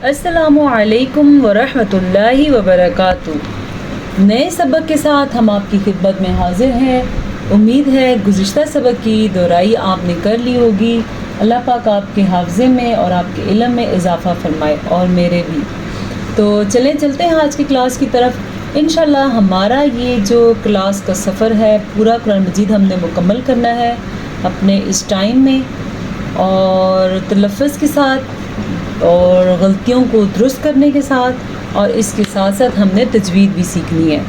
السلام علیکم ورحمۃ اللہ وبرکاتہ۔ نئے سبق کے ساتھ ہم آپ کی خدمت میں حاضر ہیں۔ امید ہے گزشتہ سبق کی دہرائی آپ نے کر لی ہوگی۔ اللہ پاک آپ کے حافظے میں اور آپ کے علم میں اضافہ فرمائے اور میرے بھی۔ تو چلتے ہیں آج کی کلاس کی طرف۔ انشاءاللہ ہمارا یہ جو کلاس کا سفر ہے پورا قرآن مجید ہم نے مکمل کرنا ہے اپنے اس ٹائم میں، اور تلفظ کے ساتھ اور غلطیوں کو درست کرنے کے ساتھ، اور اس کے ساتھ ساتھ ہم نے تجوید بھی سیکھنی ہے۔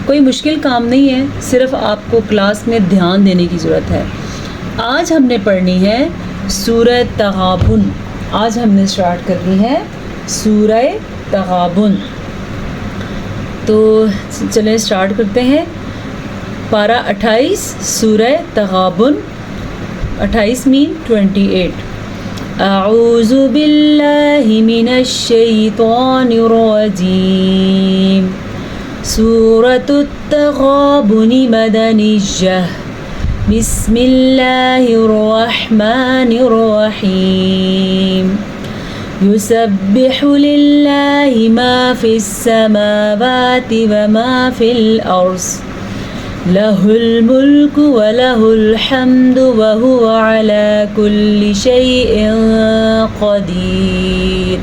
کوئی مشکل کام نہیں ہے، صرف آپ کو کلاس میں دھیان دینے کی ضرورت ہے۔ آج ہم نے پڑھنی ہے سورہ تغابن۔ آج ہم نے سٹارٹ کرنی ہے سورہ تغابن۔ تو چلیں سٹارٹ کرتے ہیں۔ پارہ 28 سورہ تغابن، 28 مین 28۔ اعوذ باللہ من الشیطان الرجیم۔ سورۃ التغابن مدنیہ۔ بسم اللہ الرحمن الرحیم۔ یسبح للہ ما فی السماوات وما فی الارض، لہ الملک ولہ الحمد وہو علی کل شیء قدیر۔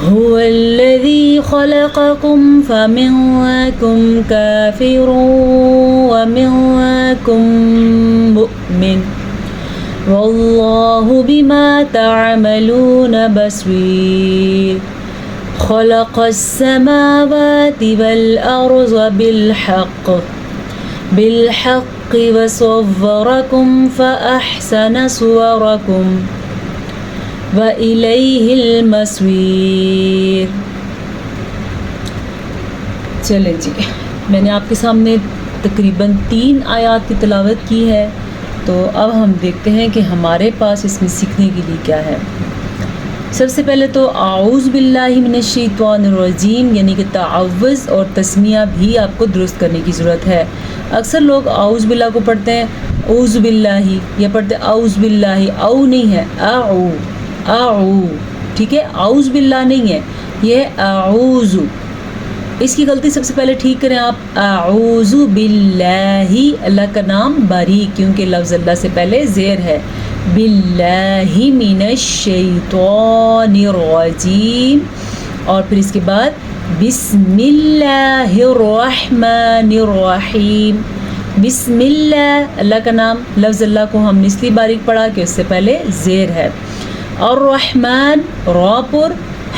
هو الذی خلقکم فمنکم کافر ومنکم مؤمن، واللہ بما تعملون بصیر۔ خلق السماوات والارض بالحق وصورکم فاحسن صورکم وإلیہ المصیر۔ چلیں جی، میں نے آپ کے سامنے تقریباً 3 آیات کی تلاوت کی ہے، تو اب ہم دیکھتے ہیں کہ ہمارے پاس اس میں سیکھنے کے لیے کیا ہے۔ سب سے پہلے تو اعوذ باللہ من الشیطان الرجیم یعنی کہ تعوذ اور تسمیہ بھی آپ کو درست کرنے کی ضرورت ہے۔ اکثر لوگ اعوذ باللہ کو پڑھتے ہیں اعوذ باللہ، یا پڑھتے اعوذ باللہ، او نہیں ہے، اعو، ٹھیک ہے، اعوذ باللہ نہیں ہے، یہ اعوذ۔ اس کی غلطی سب سے پہلے ٹھیک کریں آپ، اعوذ باللہ، اللہ کا نام باریک، کیونکہ لفظ اللہ سے پہلے زیر ہے۔ باللہ من الشیطان الرجیم، اور پھر اس کے بعد بسم اللہ الرحمن الرحیم۔ بسم اللہ، اللہ کا نام، لفظ اللہ کو ہم نے اس لیے باریک پڑھا کہ اس سے پہلے زیر ہے۔ الرحمن، را پر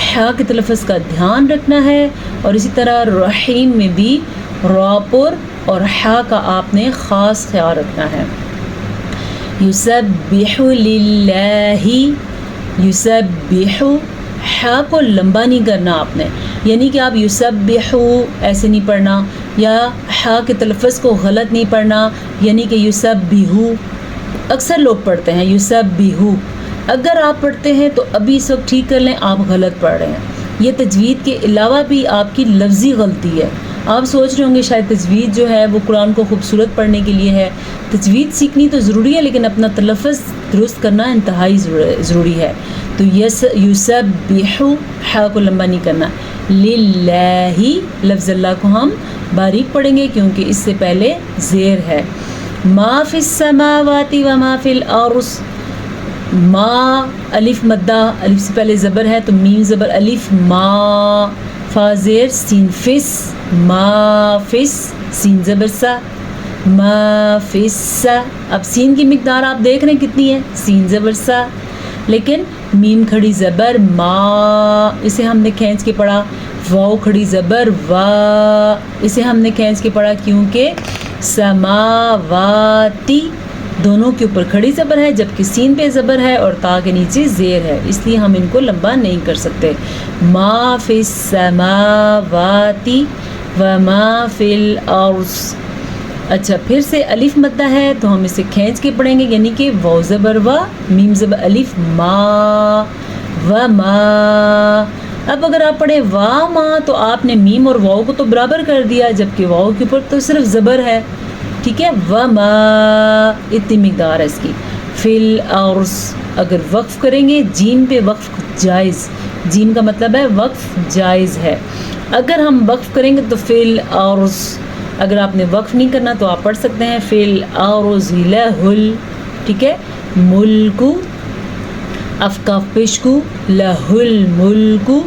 حا کے تلفظ کا دھیان رکھنا ہے، اور اسی طرح رحیم میں بھی را پر اور حا کا آپ نے خاص خیال رکھنا ہے۔ یسبح للہ، یسبح، حا کو لمبا نہیں کرنا آپ نے، یعنی کہ آپ یسبح ایسے نہیں پڑھنا، یا حا کے تلفظ کو غلط نہیں پڑھنا، یعنی کہ یسبح اکثر لوگ پڑھتے ہیں یسبح۔ اگر آپ پڑھتے ہیں تو ابھی اس وقت ٹھیک کر لیں، آپ غلط پڑھ رہے ہیں۔ یہ تجوید کے علاوہ بھی آپ کی لفظی غلطی ہے۔ آپ سوچ رہے ہوں گے شاید تجوید جو ہے وہ قرآن کو خوبصورت پڑھنے کے لیے ہے۔ تجوید سیکھنی تو ضروری ہے، لیکن اپنا تلفظ درست کرنا انتہائی ضروری ہے۔ تو یسبح، حا کو لمبا نہیں کرنا۔ للہ، لفظ اللہ کو ہم باریک پڑھیں گے کیونکہ اس سے پہلے زیر ہے۔ ما فی السماوات وما فی الارض، ما الف مدہ، الف سے پہلے زبر ہے تو میم زبر الف، ما، فا زیر، سین فس، ما فس، سین زبر سا، ما فس سا۔ اب سین کی مقدار آپ دیکھ رہے ہیں کتنی ہے، سین زبر سا، لیکن میم کھڑی زبر ما، اسے ہم نے کھینچ کے پڑھا۔ واو کھڑی زبر وا، اسے ہم نے کھینچ کے پڑھا کیونکہ سماواتی دونوں کے اوپر کھڑی زبر ہے، جبکہ سین پہ زبر ہے اور تا کے نیچے زیر ہے، اس لیے ہم ان کو لمبا نہیں کر سکتے۔ ما فی السماوات وما فی الارض۔ اچھا، پھر سے الف مدہ ہے تو ہم اسے کھینچ کے پڑھیں گے، یعنی کہ واو زبر وا، میم زبر الف، ما وما۔ اب اگر آپ پڑھیں وا ما تو آپ نے میم اور واو کو تو برابر کر دیا، جبکہ واو کے اوپر تو صرف زبر ہے، ٹھیک ہے، وما، اتنی مقدار ہے اس کی۔ فی الارض، اگر وقف کریں گے جیم پہ وقف جائز، جیم کا مطلب ہے وقف جائز ہے. اگر ہم وقف کریں گے تو فعل ارض، اگر آپ نے وقف نہیں کرنا تو آپ پڑھ سکتے ہیں فعل ارض لہل، ٹھیک ہے. ملکو افکاف پیشکو لہل ملکو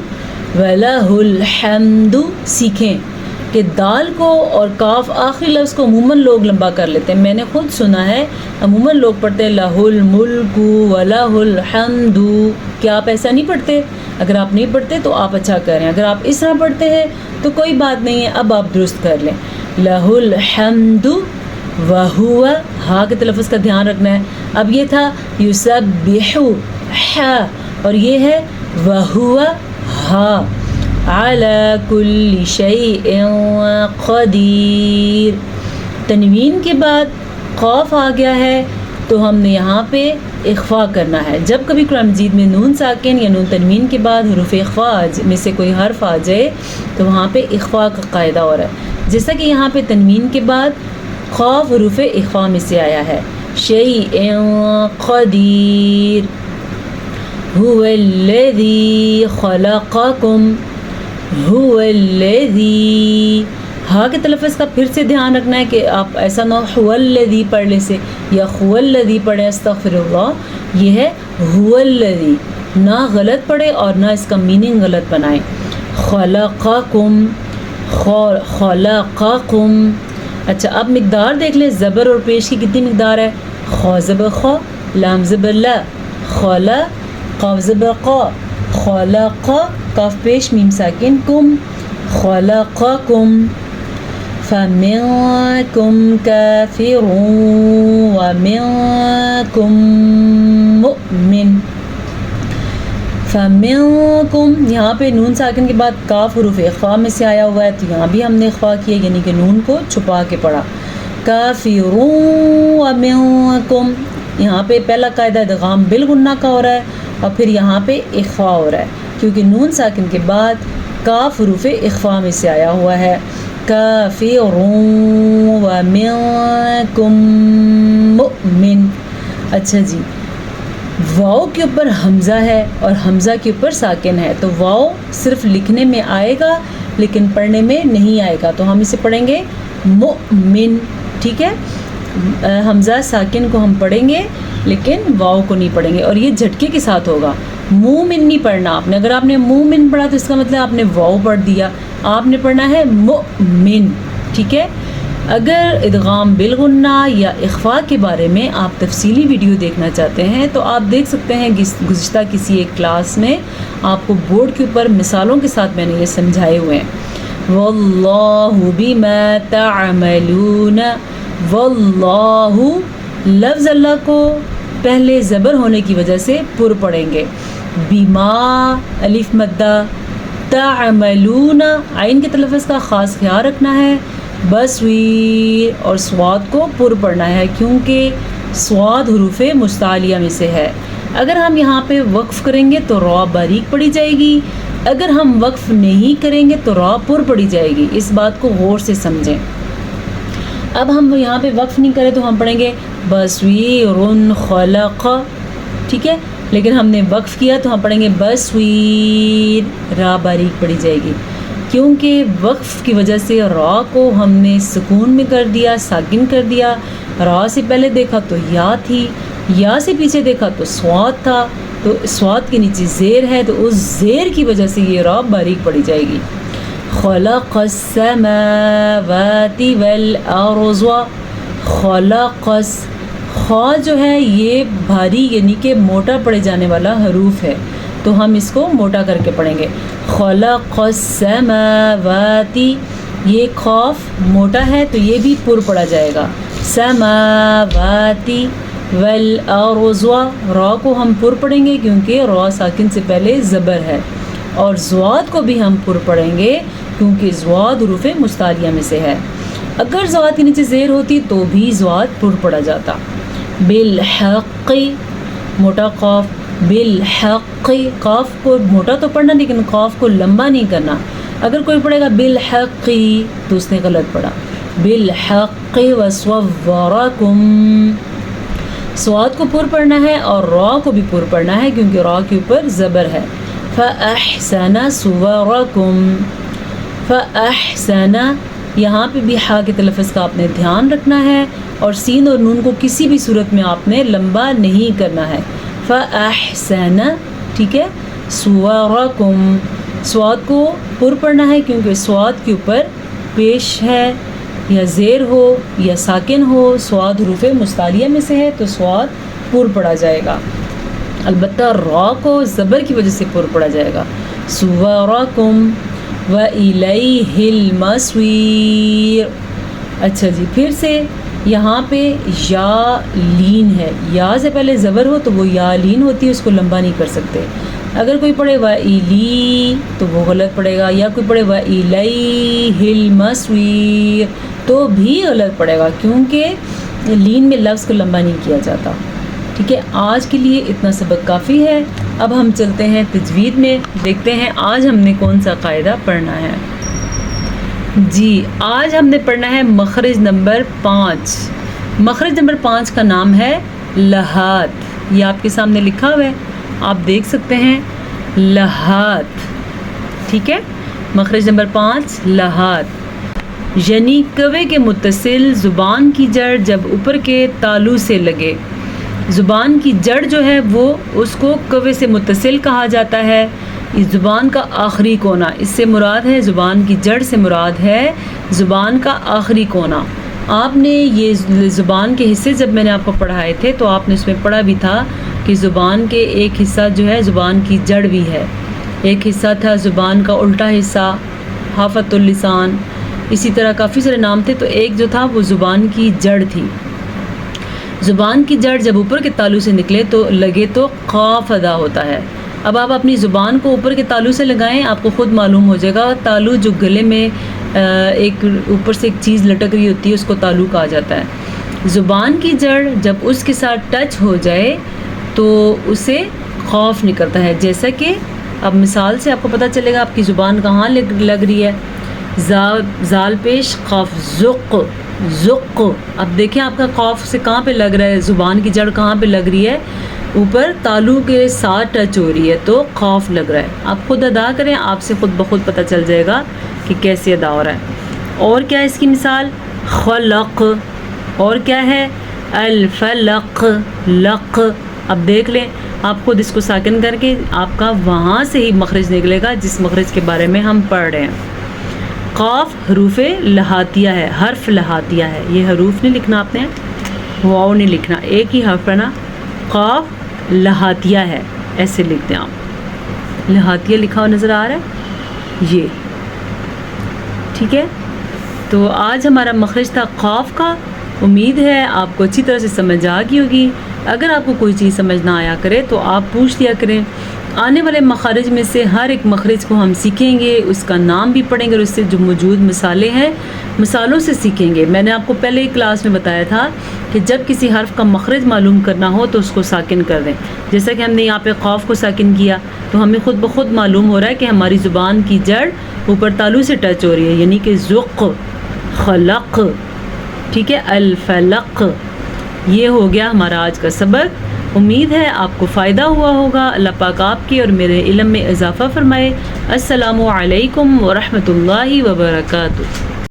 ولہ الحمد. سیکھیں کہ دال کو اور کاف آخری لفظ کو عموماً لوگ لمبا کر لیتے ہیں. میں نے خود سنا ہے عموماً لوگ پڑھتے ہیں لہ الملک ولہ الحمد. کیا آپ ایسا نہیں پڑھتے؟ اگر آپ نہیں پڑھتے تو آپ اچھا کر رہے ہیں. اگر آپ اس طرح پڑھتے ہیں تو کوئی بات نہیں ہے، اب آپ درست کر لیں. لہ الحمد وہو، ہا کے تلفظ کا دھیان رکھنا ہے. اب یہ تھا یسبح ح، اور یہ ہے وہو ہا. علی کل شیء قدیر. تنوین کے بعد قاف آ گیا ہے تو ہم نے یہاں پہ اخفا کرنا ہے. جب کبھی قرآن مجید میں نون ساکن یا نون تنوین کے بعد حروف اخفا میں سے کوئی حرف آ جائے تو وہاں پہ اخفا کا قاعدہ ہو رہا ہے. جیسا کہ یہاں پہ تنوین کے بعد قاف حروف اخفا میں سے آیا ہے. شیء قدیر، هو الذی خلقکم، هو الذی. ہاں کے تلفظ کا پھر سے دھیان رکھنا ہے کہ آپ ایسا نہ هو الذی پڑھ لیں سے یا هو الذی پڑھیں، استغفر اللہ. یہ ہے هو الذی، نہ غلط پڑھے اور نہ اس کا میننگ غلط بنائیں. خلقکم، خلقکم. اچھا اب مقدار دیکھ لیں، زبر اور پیش کی کتنی مقدار ہے. خا زبر خا، لام زبر لا، خلا، قاف زبر قا، خلق، کاف پیش میم ساکن کم، خلقکم. فمنکم کافر ومنکم مؤمن. فمنکم، یہاں پہ نون ساکن کے بعد کاف حروف اخفا میں سے آیا ہوا ہے تو یہاں بھی ہم نے اخفا کیا، یعنی کہ نون کو چھپا کے پڑھا. کافر ومنکم، یہاں پہ پہلا قاعدہ ادغام بالغنہ کا ہو رہا ہے اور پھر یہاں پہ اخفا ہو رہا ہے کیونکہ نون ساکن کے بعد کاف حروف اخفا میں سے آیا ہوا ہے. کافر ومنکم مؤمن. اچھا جی، واؤ کے اوپر حمزہ ہے اور حمزہ کے اوپر ساکن ہے تو واؤ صرف لکھنے میں آئے گا لیکن پڑھنے میں نہیں آئے گا، تو ہم اسے پڑھیں گے مؤمن. ٹھیک ہے، حمزہ ساکن کو ہم پڑھیں گے لیکن واؤ کو نہیں پڑھیں گے اور یہ جھٹکے کے ساتھ ہوگا. مومن نہیں پڑھنا آپ نے. اگر آپ نے مومن پڑھا تو اس کا مطلب آپ نے واؤ پڑھ دیا، آپ نے پڑھنا ہے مؤمن. ٹھیک ہے، اگر ادغام بالغنہ یا اخفا کے بارے میں آپ تفصیلی ویڈیو دیکھنا چاہتے ہیں تو آپ دیکھ سکتے ہیں گزشتہ کسی ایک کلاس میں آپ کو بورڈ کے اوپر مثالوں کے ساتھ میں نے یہ سمجھائے ہوئے ہیں. واللہ بما تعملون. واللہ، لفظ اللہ کو پہلے زبر ہونے کی وجہ سے پر پڑھیں گے. بما الف مدہ، تعملون عین کے تلفظ کا خاص خیال رکھنا ہے. بصویر اور صواد کو پر پڑھنا ہے کیونکہ صواد حروف مستعلیہ میں سے ہے. اگر ہم یہاں پہ وقف کریں گے تو را باریک پڑھی جائے گی، اگر ہم وقف نہیں کریں گے تو را پر پڑھی جائے گی. اس بات کو غور سے سمجھیں. اب ہم یہاں پہ وقف نہیں کریں تو ہم پڑھیں گے بصویر خلق. ٹھیک ہے، لیکن ہم نے وقف کیا تو ہم پڑھیں گے بصویر، را باریک پڑھی جائے گی کیونکہ وقف کی وجہ سے را کو ہم نے سکون میں کر دیا، ساکن کر دیا. را سے پہلے دیکھا تو یا تھی، یا سے پیچھے دیکھا تو صاد تھا، تو صاد کے نیچے زیر ہے تو اس زیر کی وجہ سے یہ را باریک پڑھی جائے گی. خلق السماوات والارض. خلق، خا جو ہے یہ بھاری یعنی کہ موٹا پڑھے جانے والا حروف ہے تو ہم اس کو موٹا کر کے پڑھیں گے. خلق السماوات، یہ خاف موٹا ہے تو یہ بھی پر پڑھا جائے گا. سماوات والارض، را کو ہم پر پڑھیں گے کیونکہ را ساکن سے پہلے زبر ہے اور زواد کو بھی ہم پر پڑھیں گے کیونکہ زواد حروف مستعلیہ میں سے ہے. اگر زواد کے نیچے زیر ہوتی تو بھی زواد پر پڑھا جاتا. بالحق، موٹا قاف. بالحق، قاف کو موٹا تو پڑھنا لیکن قاف کو لمبا نہیں کرنا. اگر کوئی پڑھے گا بالحق تو اس نے غلط پڑھا. بالحق وصورکم، سواد کو پر پڑھنا ہے اور را کو بھی پر پڑھنا ہے کیونکہ را کے اوپر زبر ہے. فأحسن صورکم، فأحسن، یہاں پہ بھی ہا کے تلفظ کا آپ نے دھیان رکھنا ہے اور سین اور نون کو کسی بھی صورت میں آپ نے لمبا نہیں کرنا ہے. فأحسن، ٹھیک ہے. صورکم، صاد کو پر پڑھنا ہے کیونکہ صاد کے اوپر پیش ہے یا زیر ہو یا ساکن ہو. صاد حروف مستعلیہ میں سے ہے تو صاد پر پڑھا جائے گا. البتہ را کو زبر کی وجہ سے پر پڑھا جائے گا. صورکم وَإِلَيْهِ الْمَصِيرُ. اچھا جی، پھر سے یہاں پہ یا لین ہے. یا سے پہلے زبر ہو تو وہ یا لین ہوتی ہے، اس کو لمبا نہیں کر سکتے. اگر کوئی پڑھے وَإِلِي تو وہ غلط پڑھے گا، یا کوئی پڑھے وَإِلَيْهِ الْمَصِيرُ تو بھی غلط پڑھے گا کیونکہ لین میں لفظ کو لمبا نہیں کیا جاتا. ٹھیک ہے، آج کے لیے اتنا سبق کافی ہے. اب ہم چلتے ہیں تجوید میں، دیکھتے ہیں آج ہم نے کون سا قاعدہ پڑھنا ہے. جی، آج ہم نے پڑھنا ہے مخرج نمبر 5. مخرج نمبر 5 کا نام ہے لحات. یہ آپ کے سامنے لکھا ہوا ہے، آپ دیکھ سکتے ہیں لحات. ٹھیک ہے، مخرج نمبر 5 لحات، یعنی کوے کے متصل زبان کی جڑ جب اوپر کے تالو سے لگے. زبان کی جڑ جو ہے وہ اس کو کوے سے متصل کہا جاتا ہے. اس زبان کا آخری کونا، اس سے مراد ہے زبان کی جڑ سے مراد ہے زبان کا آخری کونا. آپ نے یہ زبان کے حصے جب میں نے آپ کو پڑھائے تھے تو آپ نے اس میں پڑھا بھی تھا کہ زبان کے ایک حصہ جو ہے زبان کی جڑ بھی ہے. ایک حصہ تھا زبان کا الٹا حصہ حافۃ اللسان، اسی طرح کافی سارے نام تھے. تو ایک جو تھا وہ زبان کی جڑ تھی. زبان کی جڑ جب اوپر کے تالو سے نکلے تو لگے تو قاف ادا ہوتا ہے. اب آپ اپنی زبان کو اوپر کے تالو سے لگائیں، آپ کو خود معلوم ہو جائے گا. تالو جو گلے میں ایک اوپر سے ایک چیز لٹک رہی ہوتی ہے اس کو تالو کہا جاتا ہے. زبان کی جڑ جب اس کے ساتھ ٹچ ہو جائے تو اسے خوف نکلتا ہے. جیسا کہ اب مثال سے آپ کو پتہ چلے گا آپ کی زبان کہاں لگ رہی ہے. زال پیش قاف ذق، ذق. اب دیکھیں آپ کا قاف سے کہاں پہ لگ رہا ہے، زبان کی جڑ کہاں پہ لگ رہی ہے، اوپر تالو کے ساتھ ٹچ ہو رہی ہے تو قاف لگ رہا ہے. آپ خود ادا کریں، آپ سے خود بخود پتہ چل جائے گا کہ کیسے ادا ہو رہا ہے. اور کیا ہے اس کی مثال، خلق. اور کیا ہے، الفلق، لق. اب دیکھ لیں آپ خود اس کو ساکن کر کے آپ کا وہاں سے ہی مخرج نکلے گا جس مخرج کے بارے میں ہم پڑھ رہے ہیں. قاف حروف لہاتیہ ہے، حرف لہاتیہ ہے. یہ حروف نہیں لکھنا آپ نے، واو نہیں لکھنا، ایک ہی حرف ہے نا. قاف لہاتیہ ہے، ایسے لکھتے ہیں آپ. لہاتیہ لکھا ہوا نظر آ رہا ہے یہ. ٹھیک ہے، تو آج ہمارا مخرج تھا قاف کا. امید ہے آپ کو اچھی طرح سے سمجھ آ گئی ہوگی. اگر آپ کو کوئی چیز سمجھ نہ آیا کرے تو آپ پوچھ لیا کریں. آنے والے مخارج میں سے ہر ایک مخرج کو ہم سیکھیں گے، اس کا نام بھی پڑھیں گے اور اس سے جو موجود مثالیں ہیں مثالوں سے سیکھیں گے. میں نے آپ کو پہلے ہی کلاس میں بتایا تھا کہ جب کسی حرف کا مخرج معلوم کرنا ہو تو اس کو ساکن کر دیں. جیسا کہ ہم نے یہاں پہ قاف کو ساکن کیا تو ہمیں خود بخود معلوم ہو رہا ہے کہ ہماری زبان کی جڑ اوپر تالو سے ٹچ ہو رہی ہے، یعنی کہ ذق، خلق. ٹھیک ہے، الفلق. یہ ہو گیا ہمارا آج کا سبق. امید ہے آپ کو فائدہ ہوا ہوگا. اللہ پاک آپ کے اور میرے علم میں اضافہ فرمائے. السلام علیکم ورحمۃ اللہ وبرکاتہ.